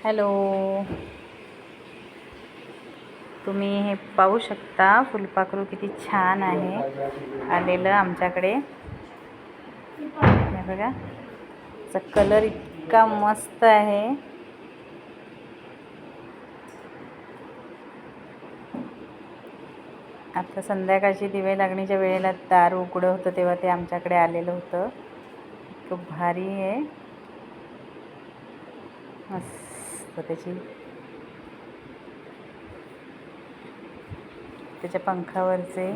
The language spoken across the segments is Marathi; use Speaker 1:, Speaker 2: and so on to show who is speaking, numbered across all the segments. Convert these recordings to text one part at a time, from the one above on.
Speaker 1: हॅलो, तुम्ही हे पाहू शकता फुलपाखरू किती छान आहे आलेलं आमच्याकडे. हे बघा, त्याचा कलर इतका मस्त आहे. आता संध्याकाळची दिवे लागणीच्या वेळेला दार उघडं होतं तेव्हा ते आमच्याकडे आलेलं होतं. खूप भारी आहे, मस्त त्याच्या पंखावरचे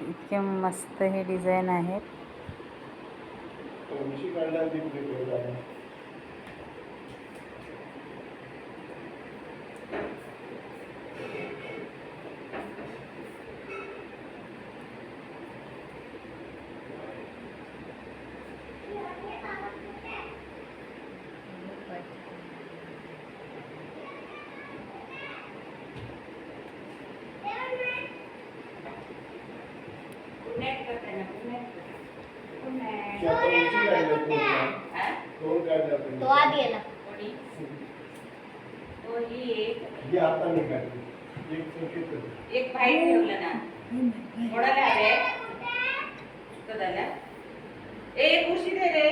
Speaker 1: इतके मस्त हे डिझाईन आहेत.
Speaker 2: तो आधी आहे ना.
Speaker 3: एक बाहेर ठेवलं ना थोडा द्या रे. एक उशी दे रे.